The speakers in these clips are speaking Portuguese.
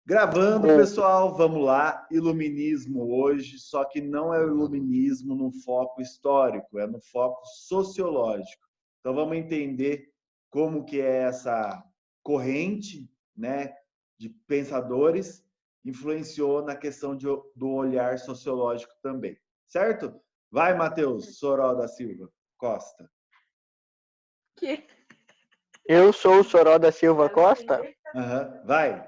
Gravando, pessoal, vamos lá. Iluminismo hoje, só que não é o iluminismo no foco histórico, é no foco sociológico. Então vamos entender como que é essa corrente, né, de pensadores influenciou na questão do olhar sociológico também. Certo? Vai, Matheus Soró da Silva Costa. Eu sou o Soró da Silva Costa? Uhum. Vai.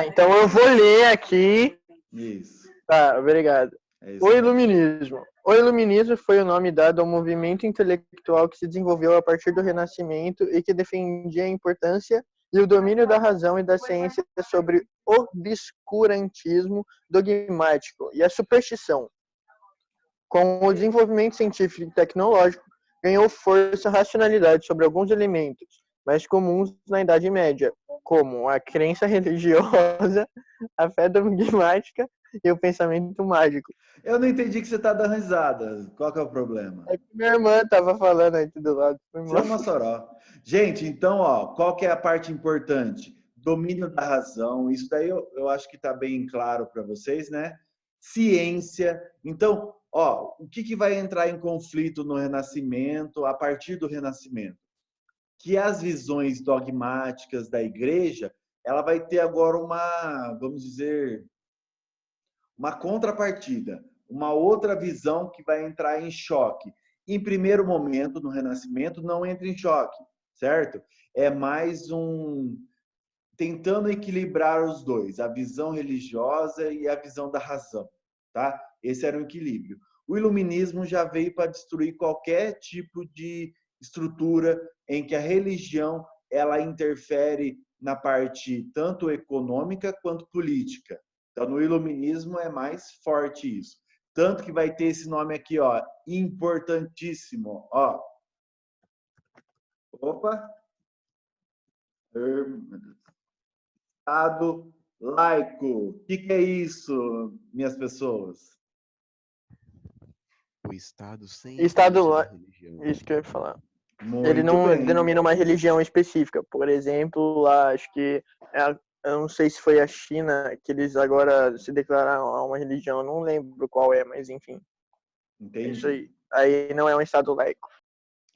Então eu vou ler aqui. Isso. Tá, obrigado. O Iluminismo. O Iluminismo foi o nome dado ao movimento intelectual que se desenvolveu a partir do Renascimento e que defendia a importância e o domínio da razão e da ciência sobre o obscurantismo dogmático e a superstição. Com o desenvolvimento científico e tecnológico, ganhou força a racionalidade sobre alguns elementos mais comuns na Idade Média, como a crença religiosa, a fé dogmática e o pensamento mágico. Eu não entendi que você está dando risada. Qual que é o problema? É que minha irmã estava falando aí do lado. Você é uma Soró. Gente, então, qual que é a parte importante? Domínio da razão. Isso daí eu acho que está bem claro para vocês, né? Ciência. Então, o que vai entrar em conflito no Renascimento, a partir do Renascimento? Que as visões dogmáticas da igreja, ela vai ter agora vamos dizer, uma contrapartida, uma outra visão que vai entrar em choque. Em primeiro momento, no Renascimento, não entra em choque, certo? É mais tentando equilibrar os dois, a visão religiosa e a visão da razão, tá? Esse era o equilíbrio. O iluminismo já veio para destruir qualquer tipo de estrutura em que a religião ela interfere na parte tanto econômica quanto política. Então, no iluminismo é mais forte isso. Tanto que vai ter esse nome aqui, importantíssimo, Opa! Estado laico. O que é isso, minhas pessoas? O Estado sem religião. Isso que eu ia falar. Ele não denomina uma religião específica. Por exemplo, lá, acho que eu não sei se foi a China que eles agora se declararam a uma religião, eu não lembro qual é, mas enfim. Entendi. Isso aí. Aí não é um Estado laico.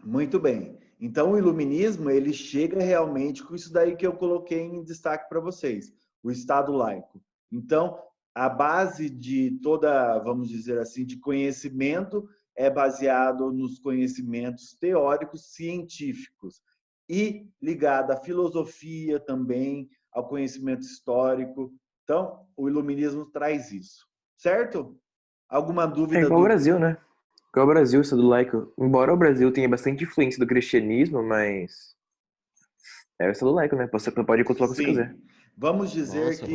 Muito bem. Então, o iluminismo, ele chega realmente com isso daí que eu coloquei em destaque para vocês, o Estado laico. Então, a base de toda, vamos dizer assim, de conhecimento é baseado nos conhecimentos teóricos científicos e ligado à filosofia também, ao conhecimento histórico. Então, o iluminismo traz isso, certo? Alguma dúvida? É igual ao Brasil, né? Igual ao Brasil, o Estado laico. Embora o Brasil tenha bastante influência do cristianismo, mas é o Estado laico, né? Você pode controlar o que você quiser. Vamos dizer Nossa,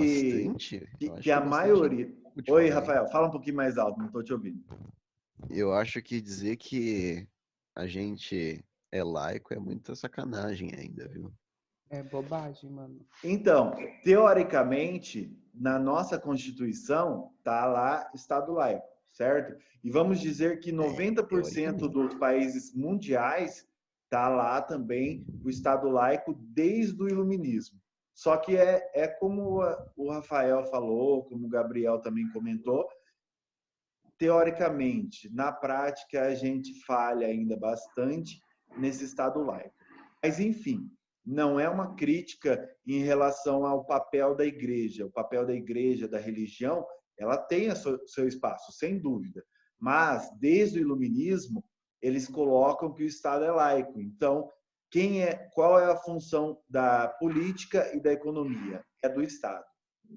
que a maioria... Oi, Rafael, fala um pouquinho mais alto, não estou te ouvindo. Eu acho que dizer que a gente é laico é muita sacanagem ainda, viu? É bobagem, mano. Então, teoricamente, na nossa Constituição, tá lá Estado laico, certo? E vamos dizer que 90% dos países mundiais tá lá também o Estado laico desde o Iluminismo. Só que é como o Rafael falou, como o Gabriel também comentou, teoricamente, na prática a gente falha ainda bastante nesse Estado laico. Mas, enfim, não é uma crítica em relação ao papel da igreja. O papel da igreja, da religião, ela tem seu espaço, sem dúvida. Mas, desde o iluminismo, eles colocam que o Estado é laico. Então, qual é a função da política e da economia? É do Estado,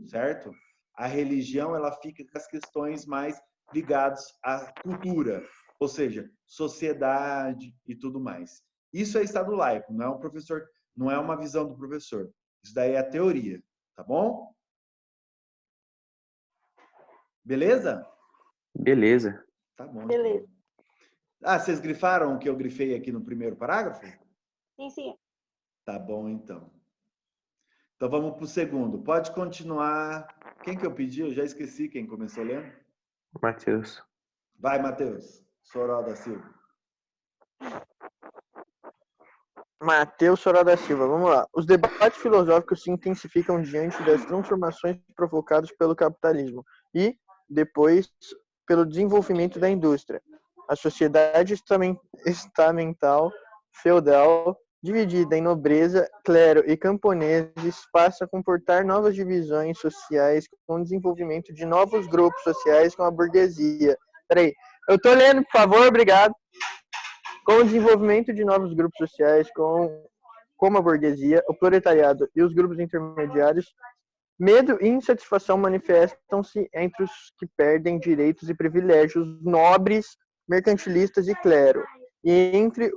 certo? A religião, ela fica com as questões mais ligadas à cultura, ou seja, sociedade e tudo mais. Isso é Estado laico, não é um professor, não é uma visão do professor. Isso daí é a teoria, tá bom? Beleza? Beleza. Tá bom. Beleza. Vocês grifaram o que eu grifei aqui no primeiro parágrafo? Sim. Tá bom, então. Então vamos para o segundo. Pode continuar. Quem que eu pedi? Eu já esqueci quem começou lendo. Matheus. Vai, Matheus. Soró da Silva. Matheus Soró da Silva, vamos lá. Os debates filosóficos se intensificam diante das transformações provocadas pelo capitalismo e, depois, pelo desenvolvimento da indústria. A sociedade estamental, feudal, dividida em nobreza, clero e camponeses, passa a comportar novas divisões sociais com o desenvolvimento de novos grupos sociais com a burguesia. Peraí, eu tô lendo, por favor, obrigado. Com o desenvolvimento de novos grupos sociais, como a burguesia, o proletariado e os grupos intermediários, medo e insatisfação manifestam-se entre os que perdem direitos e privilégios nobres, mercantilistas e clero, e entre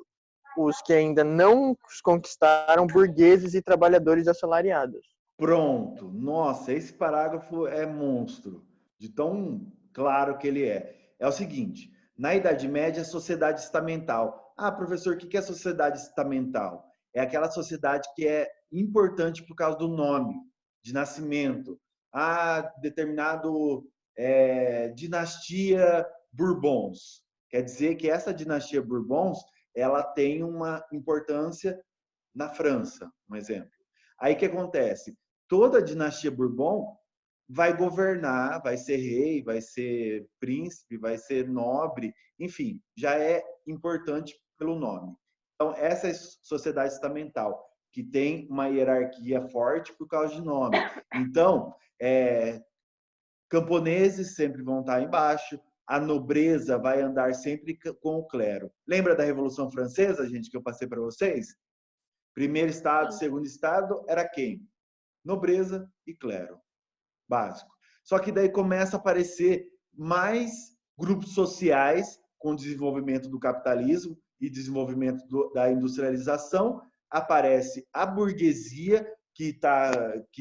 os que ainda não os conquistaram, burgueses e trabalhadores assalariados. Pronto. Nossa, esse parágrafo é monstro, de tão claro que ele é. É o seguinte, na Idade Média, a sociedade estamental. Ah, professor, o que é sociedade estamental? É aquela sociedade que é importante por causa do nome, de nascimento. Ah, determinado dinastia Bourbons. Quer dizer que essa dinastia Bourbons, ela tem uma importância na França, um exemplo. Aí o que acontece? Toda a dinastia Bourbon vai governar, vai ser rei, vai ser príncipe, vai ser nobre, enfim, já é importante pelo nome. Então, essa é a sociedade estamental, que tem uma hierarquia forte por causa de nome. Então, camponeses sempre vão estar embaixo, a nobreza vai andar sempre com o clero. Lembra da Revolução Francesa, gente, que eu passei para vocês? Primeiro estado, segundo estado, era quem? Nobreza e clero. Básico. Só que daí começa a aparecer mais grupos sociais com o desenvolvimento do capitalismo e desenvolvimento da industrialização. Aparece a burguesia, que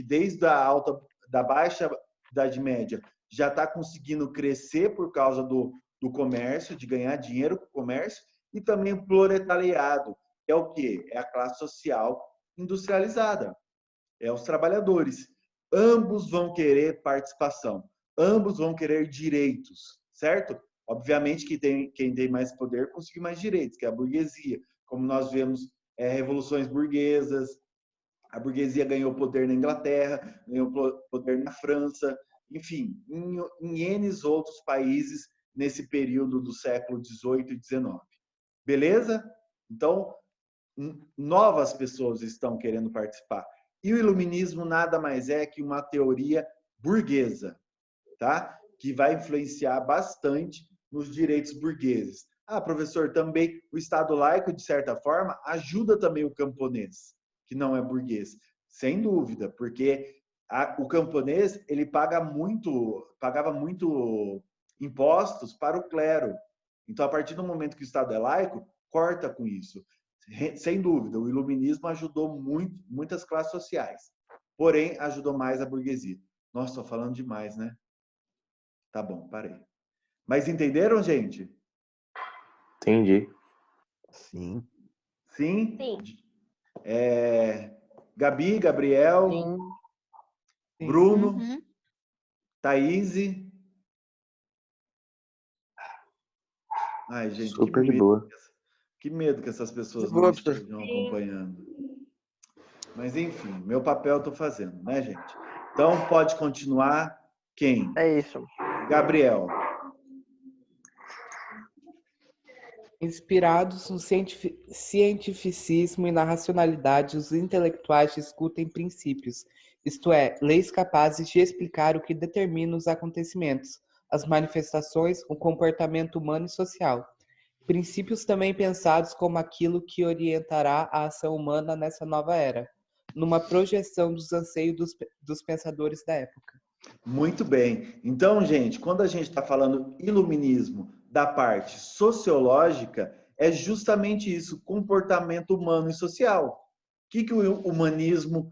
desde da baixa Idade Média já está conseguindo crescer por causa do comércio, de ganhar dinheiro com o comércio, e também o proletariado, que é o quê? É a classe social industrializada, é os trabalhadores. Ambos vão querer participação, ambos vão querer direitos, certo? Obviamente que quem tem mais poder consegue mais direitos, que é a burguesia. Como nós vemos revoluções burguesas, a burguesia ganhou poder na Inglaterra, ganhou poder na França, enfim, em N outros países nesse período do século XVIII e XIX. Beleza? Então, novas pessoas estão querendo participar. E o iluminismo nada mais é que uma teoria burguesa, tá? Que vai influenciar bastante nos direitos burgueses. Ah, professor, também o Estado laico, de certa forma, ajuda também o camponês, que não é burguês. Sem dúvida, porque o camponês ele pagava muito impostos para o clero. Então, a partir do momento que o Estado é laico, corta com isso. Sem dúvida, o iluminismo ajudou muitas classes sociais, porém ajudou mais a burguesia. Nossa, estou falando demais, né? Tá bom, parei. Mas entenderam, gente? Entendi. Sim. Sim? Sim. Gabi, Gabriel, Sim. Bruno, Uhum. Thaís. Ai, gente, Super de boa. que medo que essas pessoas De não boa, estejam acompanhando. Mas, enfim, meu papel eu estou fazendo, né, gente? Então, pode continuar. Quem? É isso. Gabriel. Inspirados no cientificismo e na racionalidade, os intelectuais discutem princípios, isto é, leis capazes de explicar o que determina os acontecimentos, as manifestações, o comportamento humano e social. Princípios também pensados como aquilo que orientará a ação humana nessa nova era, numa projeção dos anseios dos pensadores da época. Muito bem. Então, gente, quando a gente está falando iluminismo da parte sociológica, é justamente isso, comportamento humano e social. O que o humanismo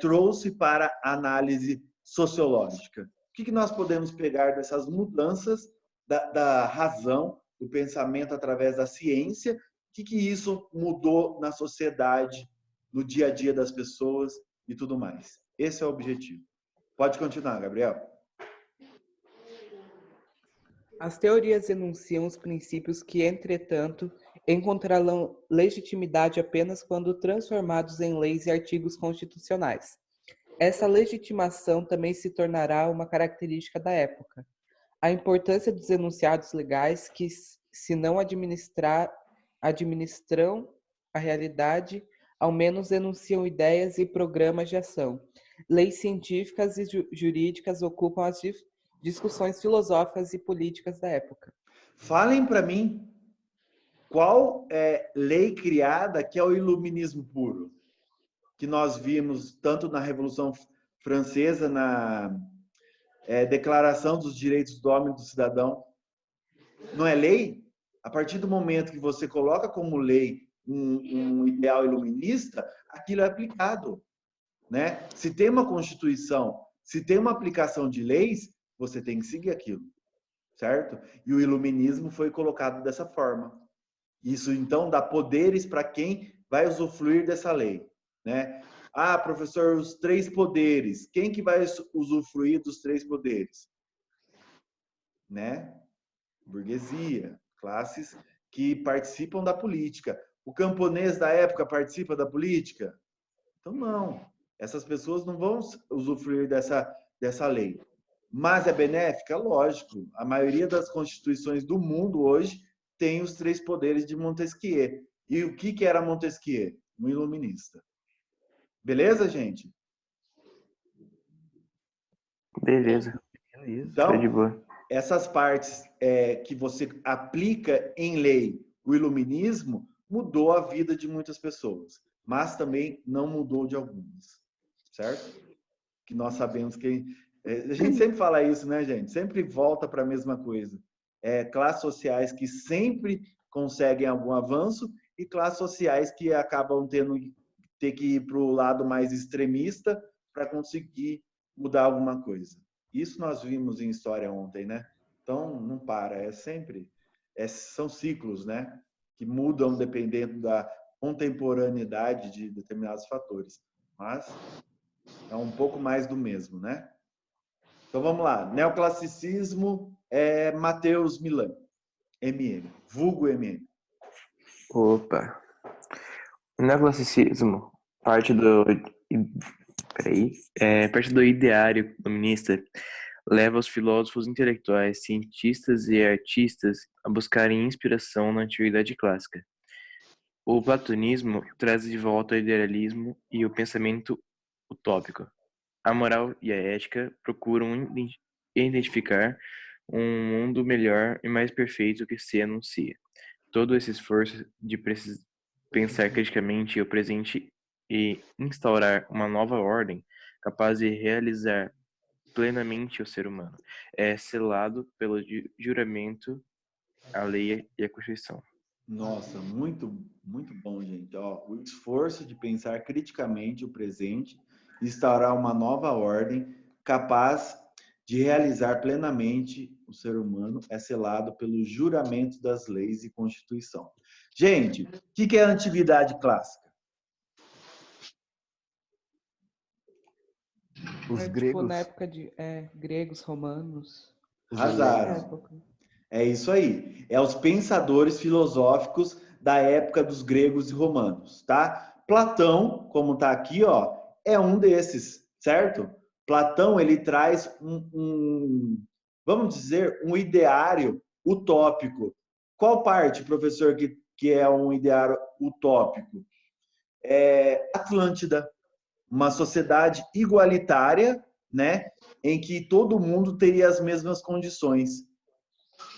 trouxe para a análise sociológica? O que nós podemos pegar dessas mudanças da razão, do pensamento através da ciência? O que isso mudou na sociedade, no dia a dia das pessoas e tudo mais? Esse é o objetivo. Pode continuar, Gabriel. As teorias enunciam os princípios que, entretanto, encontrarão legitimidade apenas quando transformados em leis e artigos constitucionais. Essa legitimação também se tornará uma característica da época. A importância dos enunciados legais que, se não administram a realidade, ao menos enunciam ideias e programas de ação. Leis científicas e jurídicas ocupam as discussões filosóficas e políticas da época. Falem para mim qual lei criada que é o iluminismo puro, que nós vimos tanto na Revolução Francesa, na Declaração dos Direitos do Homem e do Cidadão. Não é lei? A partir do momento que você coloca como lei um ideal iluminista, aquilo é aplicado, né? Se tem uma Constituição, se tem uma aplicação de leis, você tem que seguir aquilo, certo? E o iluminismo foi colocado dessa forma. Isso, então, dá poderes para quem vai usufruir dessa lei, né? Ah, professor, os 3 poderes. Quem que vai usufruir dos 3 poderes? Né? Burguesia, classes que participam da política. O camponês da época participa da política? Então, não. Essas pessoas não vão usufruir dessa lei. Mas é benéfica? Lógico. A maioria das constituições do mundo hoje tem os 3 poderes de Montesquieu. E o que era Montesquieu? Um iluminista. Beleza, gente? Beleza. Então, de boa. essas partes que você aplica em lei, o iluminismo, mudou a vida de muitas pessoas, mas também não mudou de algumas, certo? Que nós sabemos que... a gente sempre fala isso, né, gente? Sempre volta para a mesma coisa. Classes sociais que sempre conseguem algum avanço e classes sociais que acabam ter que ir para o lado mais extremista para conseguir mudar alguma coisa. Isso nós vimos em história ontem, né? Então, não para, são ciclos, né? Que mudam dependendo da contemporaneidade de determinados fatores. Mas é um pouco mais do mesmo, né? Então, vamos lá. Neoclassicismo é Matheus Milan, MM, vulgo MM. Opa. O neoclassicismo parte do ideário comunista leva os filósofos intelectuais, cientistas e artistas a buscarem inspiração na antiguidade clássica. O platonismo traz de volta o idealismo e o pensamento utópico. A moral e a ética procuram identificar um mundo melhor e mais perfeito que se anuncia. Todo esse esforço de pensar criticamente o presente e instaurar uma nova ordem capaz de realizar plenamente o ser humano é selado pelo juramento, a lei e a Constituição. Nossa, muito, muito bom, gente. Ó, o esforço de pensar criticamente o presente, instaurar uma nova ordem capaz de realizar plenamente o ser humano é selado pelo juramento das leis e Constituição. Gente, o que é a antiguidade clássica? Os Tipo, gregos. na época de gregos, romanos. Arrasaram. É isso aí. É os pensadores filosóficos da época dos gregos e romanos, tá? Platão, como tá aqui, ó, é um desses, certo? Platão, ele traz vamos dizer, um ideário utópico. Qual parte, professor, que é um ideário utópico? Atlântida, uma sociedade igualitária, né, em que todo mundo teria as mesmas condições.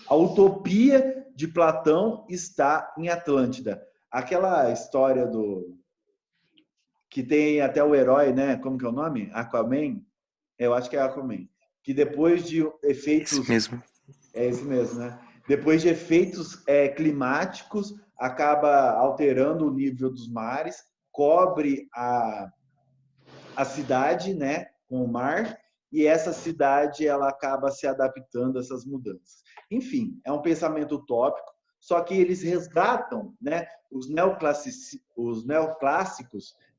A utopia de Platão está em Atlântida. Aquela história que tem até o herói, né? Como que é o nome? Aquaman? Eu acho que é Aquaman. Que depois de efeitos... Isso mesmo. É esse mesmo, né? Depois de efeitos climáticos, acaba alterando o nível dos mares, cobre a cidade, né? Com o mar, e essa cidade ela acaba se adaptando a essas mudanças. Enfim, é um pensamento utópico, só que eles resgatam, né, os neoclássicos,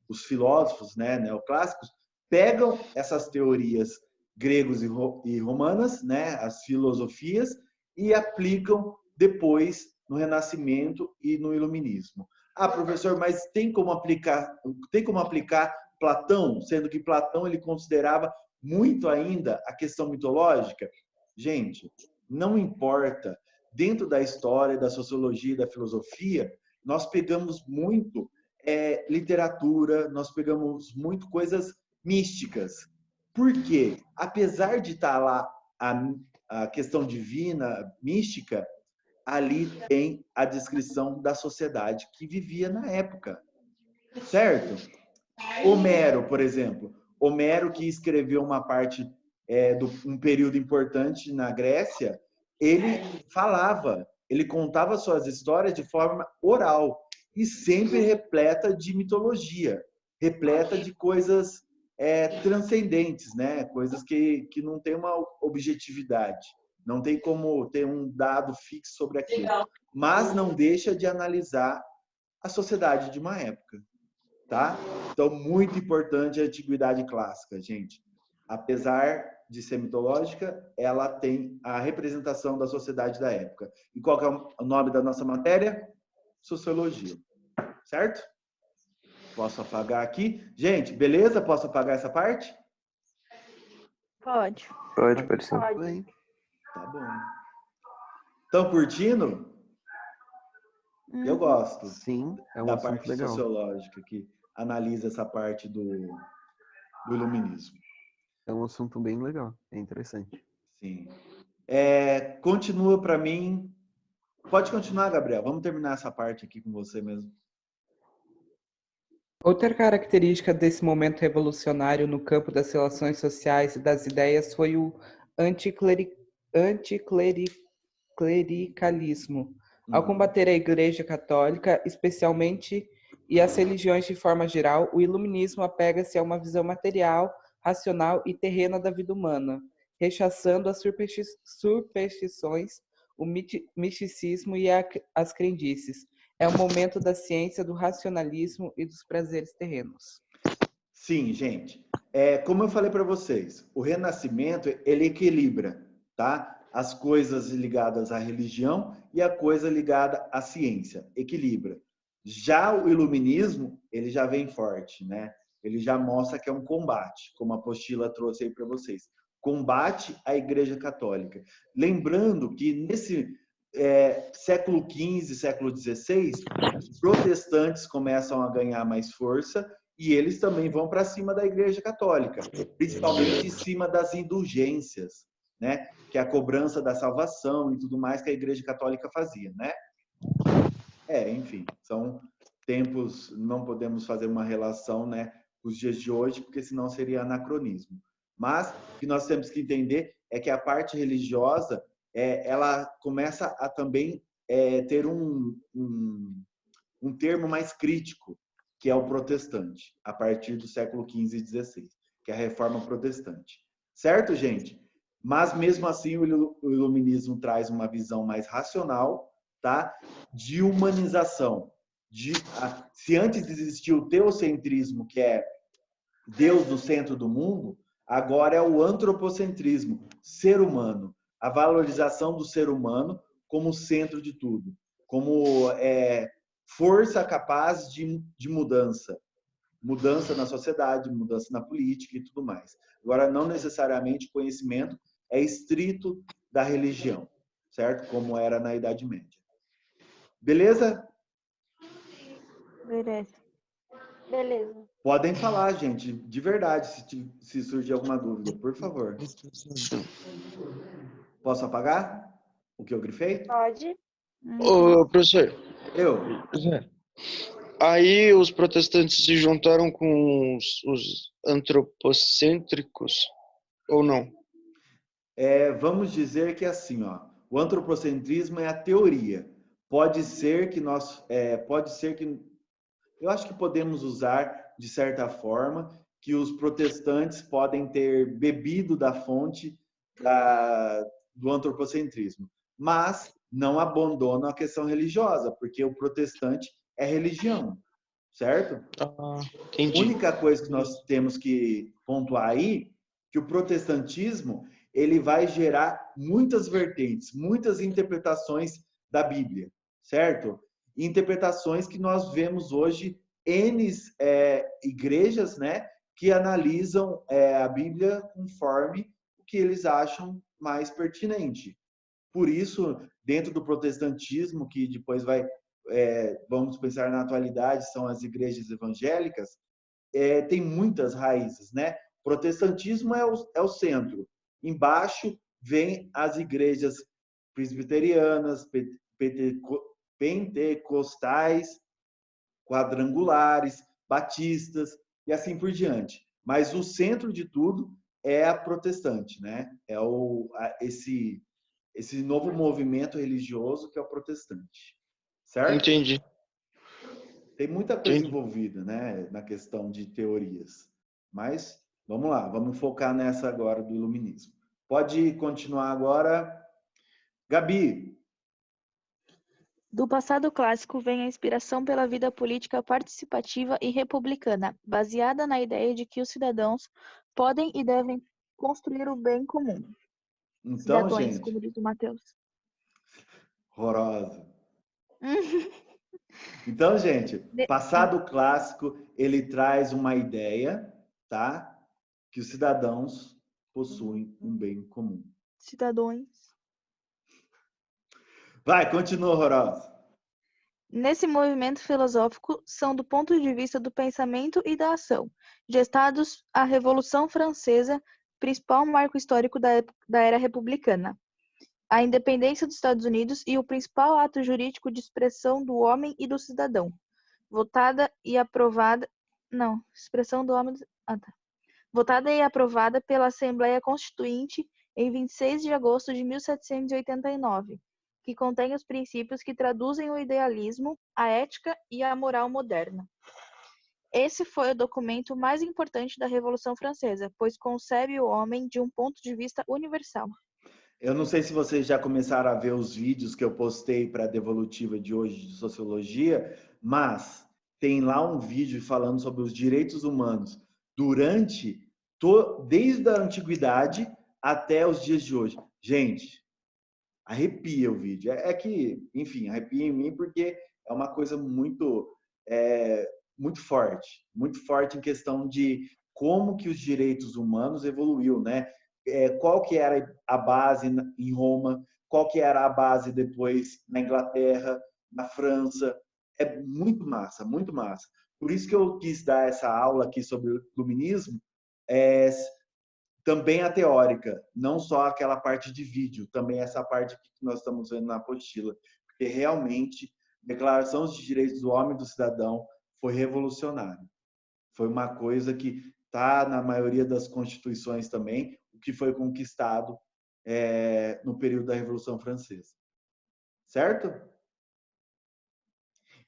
os filósofos, né, neoclássicos, pegam essas teorias gregos e romanas, né, as filosofias, e aplicam depois no Renascimento e no Iluminismo. Ah, professor, mas tem como aplicar Platão, sendo que Platão ele considerava muito ainda a questão mitológica? Gente, não importa. Dentro da história, da sociologia e da filosofia, nós pegamos muito literatura, nós pegamos muito coisas místicas. Por quê? Apesar de estar lá a questão divina, mística, ali tem a descrição da sociedade que vivia na época, certo? Homero, por exemplo. Homero, que escreveu uma parte um período importante na Grécia, ele falava, ele contava suas histórias de forma oral e sempre repleta de mitologia, repleta de coisas transcendentes, né? Coisas que não tem uma objetividade, não tem como ter um dado fixo sobre aquilo, mas não deixa de analisar a sociedade de uma época, tá? Então, muito importante a antiguidade clássica, gente. Apesar de ser mitológica, ela tem a representação da sociedade da época. E qual que é o nome da nossa matéria? Sociologia. Certo? Posso apagar aqui? Gente, beleza? Posso apagar essa parte? Pode. Pode sim. Bem, Tá bom. Estão curtindo? Eu gosto sim, é um da assunto parte legal. sociológica que analisa essa parte do iluminismo. É um assunto bem legal, é interessante. Sim. Continua para mim. Pode continuar, Gabriel. Vamos terminar essa parte aqui com você mesmo. Outra característica desse momento revolucionário no campo das relações sociais e das ideias foi o anticlericalismo. Ao combater a Igreja Católica, especialmente, e as religiões de forma geral, o iluminismo apega-se a uma visão material, racional e terrena da vida humana, rechaçando as superstições, o misticismo e as crendices. É o momento da ciência, do racionalismo e dos prazeres terrenos. Sim, gente. Como eu falei para vocês, o Renascimento ele equilibra, tá? As coisas ligadas à religião e a coisa ligada à ciência. Equilibra. Já o Iluminismo, ele já vem forte, né? Ele já mostra que é um combate, como a apostila trouxe aí para vocês. Combate à Igreja Católica. Lembrando que nesse século XV, século XVI, os protestantes começam a ganhar mais força e eles também vão para cima da Igreja Católica, principalmente em cima das indulgências, né? Que é a cobrança da salvação e tudo mais que a Igreja Católica fazia, né? Enfim, são tempos, não podemos fazer uma relação, né, com os dias de hoje, porque senão seria anacronismo. Mas o que nós temos que entender é que a parte religiosa, ela começa a também ter um termo mais crítico, que é o protestante, a partir do século XV e XVI, que é a Reforma Protestante. Certo, gente? Mas, mesmo assim, o iluminismo traz uma visão mais racional, tá? De humanização. Se antes existia o teocentrismo, que é Deus no centro do mundo, agora é o antropocentrismo, ser humano. A valorização do ser humano como centro de tudo, como força capaz de mudança. Mudança na sociedade, mudança na política e tudo mais. Agora, não necessariamente conhecimento é estrito da religião, certo? Como era na Idade Média. Beleza? Beleza. Podem falar, gente, de verdade, se surgir alguma dúvida, por favor. Posso apagar o que eu grifei? Pode. Ô, professor, Eu. aí os protestantes se juntaram com os antropocêntricos, ou não? Vamos dizer que é assim, ó, o antropocentrismo é a teoria. Pode ser que eu acho que podemos usar de certa forma que os protestantes podem ter bebido da fonte do antropocentrismo, mas não abandonam a questão religiosa, porque o protestante é religião, certo? Entendi. A única coisa que nós temos que pontuar aí, que o protestantismo ele vai gerar muitas vertentes, muitas interpretações da Bíblia, certo? Interpretações que nós vemos hoje N igrejas, né, que analisam a Bíblia conforme o que eles acham mais pertinente. Por isso, dentro do protestantismo, que depois vamos pensar na atualidade, são as igrejas evangélicas, tem muitas raízes, né? Protestantismo é o centro. Embaixo vem as igrejas presbiterianas, pentecostais, quadrangulares, batistas e assim por diante. Mas o centro de tudo é a protestante, né? É esse novo movimento religioso que é o protestante. Certo? Entendi. Tem muita coisa envolvida, né, na questão de teorias. Mas vamos lá, vamos focar nessa agora do iluminismo. Pode continuar agora. Gabi. Do passado clássico vem a inspiração pela vida política participativa e republicana, baseada na ideia de que os cidadãos podem e devem construir o bem comum. Então, Cidadões, gente, como diz o Mateus. horrorosa. Então, gente, passado clássico, ele traz uma ideia, tá? Que os cidadãos possuem um bem comum. Cidadãos. Vai, continua, horrorosa. Nesse movimento filosófico, são do ponto de vista do pensamento e da ação, gestados a Revolução Francesa, principal marco histórico da era republicana, a independência dos Estados Unidos e o principal ato jurídico de expressão do homem e do cidadão, votada e aprovada pela Assembleia Constituinte em 26 de agosto de 1789, que contém os princípios que traduzem o idealismo, a ética e a moral moderna. Esse foi o documento mais importante da Revolução Francesa, pois concebe o homem de um ponto de vista universal. Eu não sei se vocês já começaram a ver os vídeos que eu postei para a devolutiva de hoje de sociologia, mas tem lá um vídeo falando sobre os direitos humanos desde a antiguidade até os dias de hoje. Gente, arrepia o vídeo. Enfim, arrepia em mim porque é uma coisa muito forte em questão de como que os direitos humanos evoluiu, né? Qual que era a base em Roma, qual que era a base depois na Inglaterra, na França. É muito massa, muito massa. Por isso que eu quis dar essa aula aqui sobre o iluminismo, também a teórica, não só aquela parte de vídeo, também essa parte que nós estamos vendo na apostila, porque realmente a Declaração dos Direitos do Homem e do Cidadão foi revolucionária. Foi uma coisa que está na maioria das constituições também, o que foi conquistado no período da Revolução Francesa. Certo?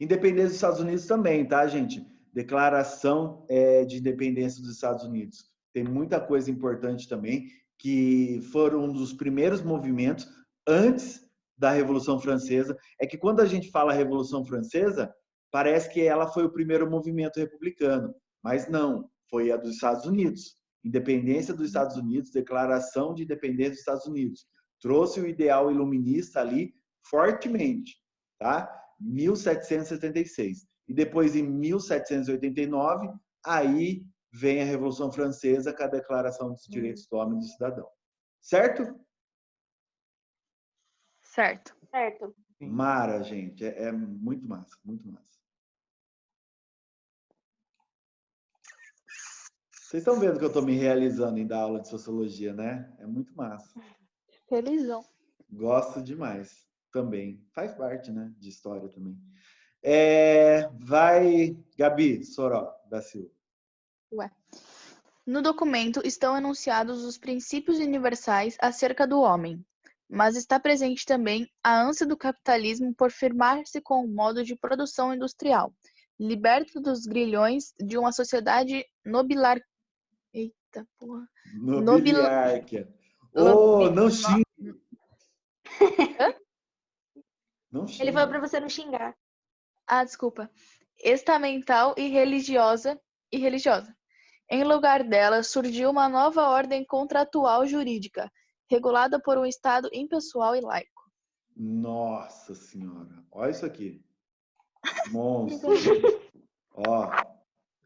Independência dos Estados Unidos também, tá, gente? Declaração de independência dos Estados Unidos. Tem muita coisa importante também, que foram um dos primeiros movimentos antes da Revolução Francesa. É que quando a gente fala Revolução Francesa, parece que ela foi o primeiro movimento republicano, mas não, foi a dos Estados Unidos. Independência dos Estados Unidos, Declaração de Independência dos Estados Unidos. Trouxe o ideal iluminista ali fortemente, tá? 1776. E depois, em 1789, aí vem a Revolução Francesa com a Declaração dos Direitos do Homem e do Cidadão. Certo? Certo. Certo. Mara, gente, é muito massa, muito massa. Vocês estão vendo que eu estou me realizando em dar aula de sociologia, né? É muito massa. Felizão. Gosto demais também. Faz parte, né? De história também. Vai, Gabi Soró da Silva. No documento estão enunciados os princípios universais acerca do homem, mas está presente também a ânsia do capitalismo por firmar-se com o modo de produção industrial, liberto dos grilhões de uma sociedade nobiliárquia. Eita, porra. Nobiliárquia. Não xingue. Não xingue. Ele falou para você não xingar. Desculpa. Estamental e religiosa. Em lugar dela, surgiu uma nova ordem contratual jurídica, regulada por um Estado impessoal e laico. Nossa Senhora. Olha isso aqui. Monstro. Ó,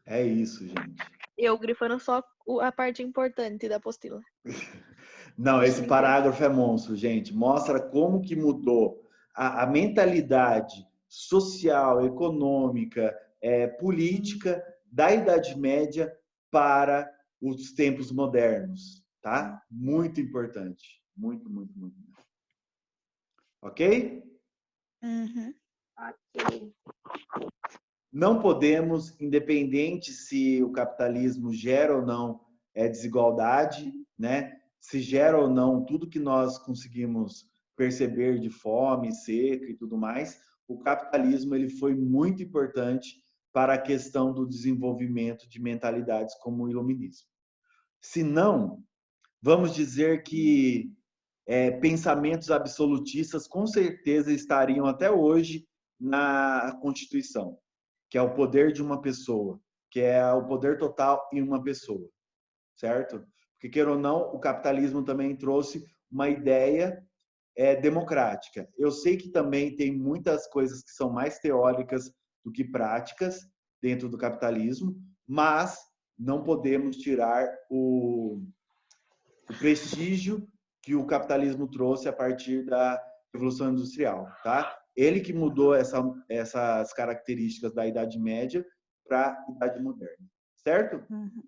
é isso, gente. Eu grifando só a parte importante da apostila. Não, esse parágrafo é monstro, gente. Mostra como que mudou a mentalidade social, econômica, política da Idade Média para os tempos modernos, tá? Muito importante. Muito, muito, muito. Ok? Uhum. Ok. Não podemos, independente se o capitalismo gera ou não desigualdade, né? Se gera ou não tudo que nós conseguimos perceber de fome, seca e tudo mais, o capitalismo ele foi muito importante para a questão do desenvolvimento de mentalidades como o iluminismo. Se não, vamos dizer que pensamentos absolutistas com certeza estariam até hoje na Constituição, que é o poder de uma pessoa, que é o poder total em uma pessoa, certo? Porque, queira ou não, o capitalismo também trouxe uma ideia democrática. Eu sei que também tem muitas coisas que são mais teóricas do que práticas dentro do capitalismo, mas não podemos tirar o prestígio que o capitalismo trouxe a partir da Revolução Industrial, tá? Ele que mudou essas características da Idade Média para a Idade Moderna, certo? Uhum.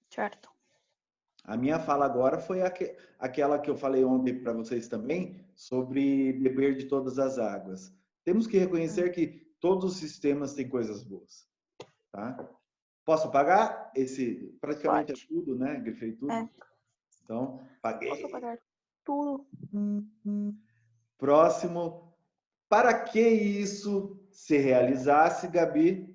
Certo. A minha fala agora foi aquela que eu falei ontem para vocês também, sobre beber de todas as águas. Temos que reconhecer que todos os sistemas têm coisas boas, tá? Posso pagar? Esse praticamente Pode. é tudo, né? Grifei tudo. É. Então, paguei. Posso pagar tudo? Próximo. Para que isso se realizasse, Gabi?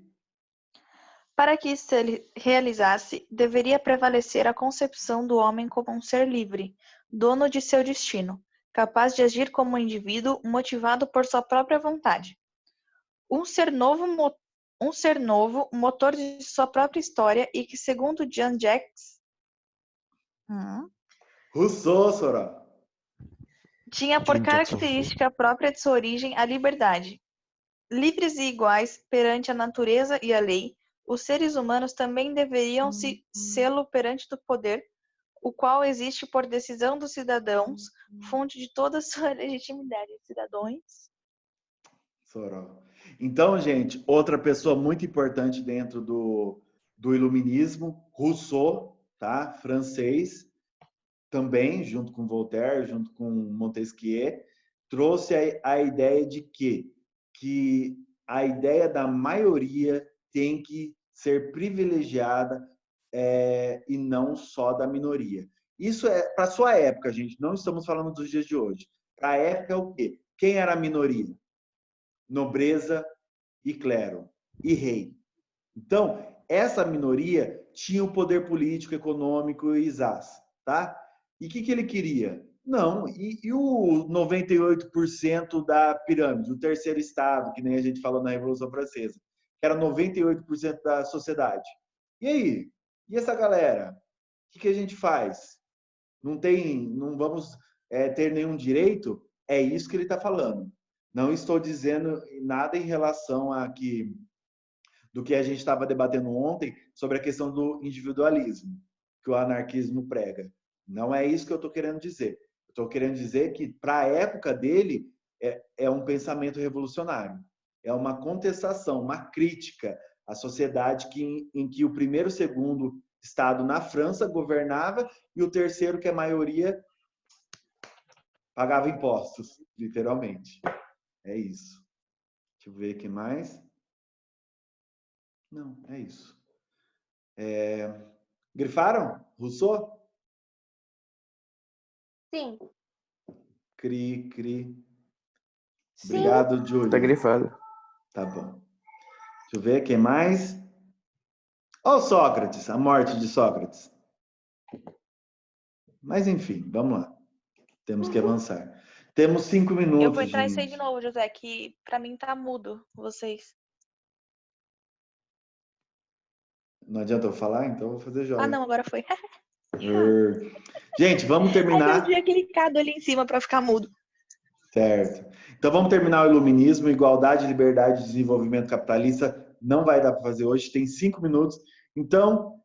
Para que isso se realizasse, deveria prevalecer a concepção do homem como um ser livre, dono de seu destino, capaz de agir como um indivíduo motivado por sua própria vontade. Um ser novo, motor de sua própria história e que, segundo Jean-Jacques Rousseau, Soró. tinha por Jean-Jacques característica própria de sua origem a liberdade. Livres e iguais perante a natureza e a lei, os seres humanos também deveriam sê-lo perante do poder, o qual existe por decisão dos cidadãos, fonte de toda a sua legitimidade. Cidadãos. Soró. Então, gente, outra pessoa muito importante dentro do iluminismo, Rousseau, tá? Francês, também, junto com Voltaire, junto com Montesquieu, trouxe a ideia de que a ideia da maioria tem que ser privilegiada e não só da minoria. Isso é para sua época, gente. Não estamos falando dos dias de hoje. Para a época é o quê? Quem era a minoria? Nobreza e clero e rei. Então, essa minoria tinha o poder político, econômico e isás, tá? E o que ele queria? Não, e o 98% da pirâmide, o terceiro estado, que nem a gente falou na Revolução Francesa, que era 98% da sociedade. E aí? E essa galera? O que a gente faz? Não vamos ter nenhum direito? É isso que ele está falando. Não estou dizendo nada em relação do que a gente estava debatendo ontem sobre a questão do individualismo, que o anarquismo prega. Não é isso que eu estou querendo dizer. Estou querendo dizer que, para a época dele, é um pensamento revolucionário. É uma contestação, uma crítica à sociedade em que o primeiro e o segundo estado na França governava e o terceiro, que é a maioria, pagava impostos, literalmente. É isso. Deixa eu ver o que mais. Não, é isso. Grifaram? Rousseau? Sim. Cri. Sim. Obrigado, Júlio. Tá grifado. Tá bom. Deixa eu ver quem mais. Ó, Sócrates, a morte de Sócrates. Mas enfim, vamos lá. Temos que avançar. Temos 5 minutos. Eu vou entrar e sair de gente. novo, José, que pra mim tá mudo, vocês. Não adianta eu falar, então eu vou fazer joia. Ah, não, agora foi. Gente, vamos É que eu terminar. tinha clicado ali em cima pra ficar mudo. Certo. Então vamos terminar o iluminismo, igualdade, liberdade, desenvolvimento capitalista. Não vai dar para fazer hoje, tem 5 minutos. Então,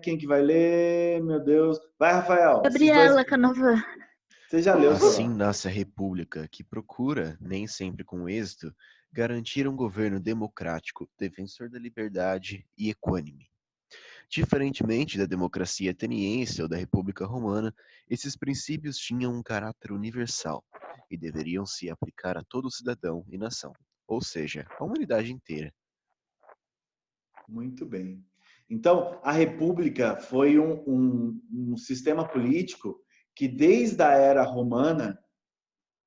quem que vai ler? Meu Deus. Vai, Rafael. Gabriela Canova. Você já leu, Assim Solon? nasce a república, que procura, nem sempre com êxito, garantir um governo democrático, defensor da liberdade e equânime. Diferentemente da democracia ateniense ou da República Romana, esses princípios tinham um caráter universal e deveriam se aplicar a todo cidadão e nação, ou seja, a humanidade inteira. Muito bem. Então, a República foi um sistema político que, desde a era romana,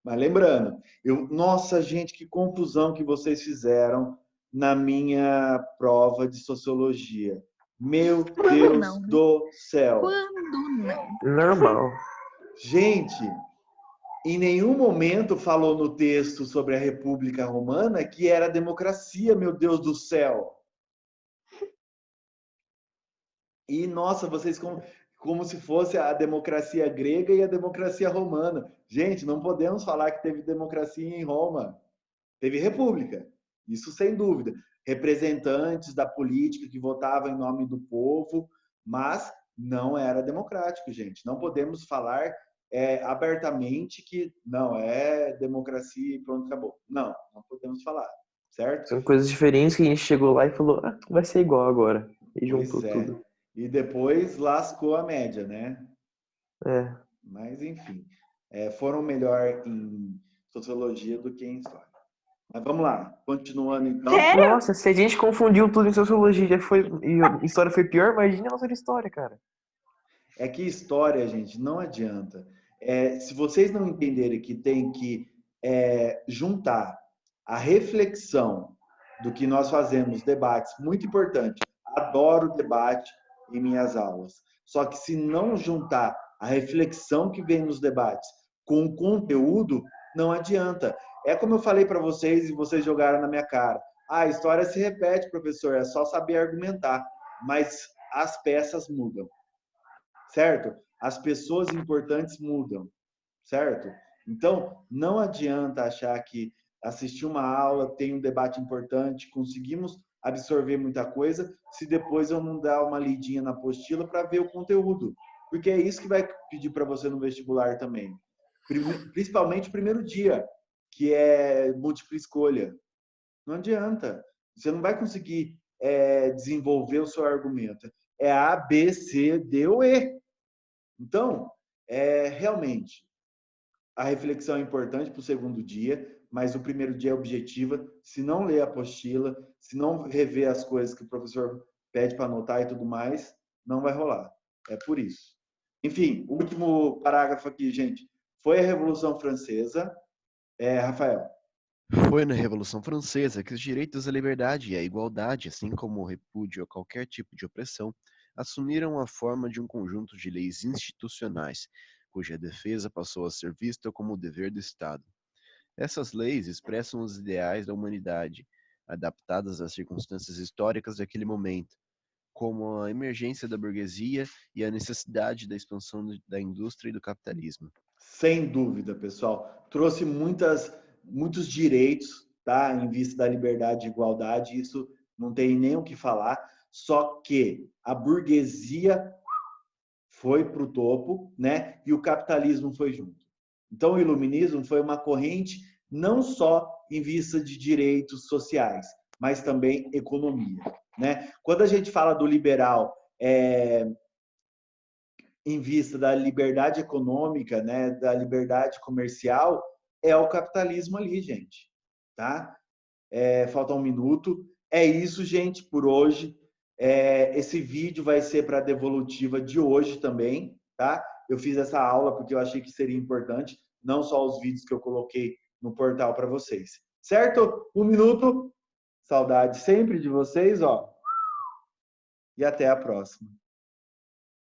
mas lembrando, nossa, gente, que confusão que vocês fizeram na minha prova de sociologia. Meu Deus não, né? do céu. Quando não? Normal. Gente, em nenhum momento falou no texto sobre a República Romana que era democracia, meu Deus do céu. E, nossa, vocês como se fosse a democracia grega e a democracia romana. Gente, não podemos falar que teve democracia em Roma. Teve república, isso sem dúvida. Representantes da política que votavam em nome do povo, mas não era democrático, gente. Não podemos falar abertamente que não é democracia e pronto, acabou. Não, não podemos falar, certo? São coisas diferentes que a gente chegou lá e falou, vai ser igual agora. E juntou Pois é. tudo. E depois lascou a média, né? É. Mas, enfim, foram melhor em sociologia do que em história. Mas vamos lá, continuando então. Sério? Nossa, se a gente confundiu tudo em sociologia e a história foi pior, imagina a nossa história, cara. É que história, gente, não adianta. Se vocês não entenderem que tem que juntar a reflexão do que nós fazemos, debates, muito importante. Adoro debate em minhas aulas. Só que se não juntar a reflexão que vem nos debates com o conteúdo, não adianta. É como eu falei para vocês e vocês jogaram na minha cara. A história se repete, professor, é só saber argumentar. Mas as peças mudam. Certo? As pessoas importantes mudam, certo? Então, não adianta achar que assistir uma aula, tem um debate importante, conseguimos absorver muita coisa, se depois eu não dar uma lidinha na apostila para ver o conteúdo. Porque é isso que vai pedir para você no vestibular também. Principalmente o primeiro dia, que é múltipla escolha. Não adianta. Você não vai conseguir desenvolver o seu argumento. É A, B, C, D ou E. Então, realmente, a reflexão é importante para o segundo dia, mas o primeiro dia é objetiva. Se não ler a apostila, se não rever as coisas que o professor pede para anotar e tudo mais, não vai rolar. É por isso. Enfim, o último parágrafo aqui, gente. Foi a Revolução Francesa. Rafael. Foi na Revolução Francesa que os direitos à liberdade e à igualdade, assim como o repúdio a qualquer tipo de opressão, assumiram a forma de um conjunto de leis institucionais, cuja defesa passou a ser vista como o dever do Estado. Essas leis expressam os ideais da humanidade, adaptadas às circunstâncias históricas daquele momento, como a emergência da burguesia e a necessidade da expansão da indústria e do capitalismo. Sem dúvida, pessoal. Trouxe muitos direitos, tá? Em vista da liberdade e igualdade, isso não tem nem o que falar. Só que a burguesia foi para o topo, né? E o capitalismo foi junto. Então, o iluminismo foi uma corrente não só em vista de direitos sociais, mas também economia, né? Quando a gente fala do liberal em vista da liberdade econômica, né, da liberdade comercial, é o capitalismo ali, gente, tá? Falta 1 minuto. É isso, gente, por hoje. Esse vídeo vai ser para a devolutiva de hoje também, tá? Eu fiz essa aula porque eu achei que seria importante, não só os vídeos que eu coloquei no portal para vocês. Certo? 1 minuto. Saudade sempre de vocês, ó. E até a próxima.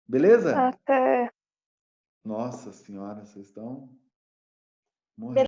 Beleza? Até. Nossa senhora, vocês estão morrendo.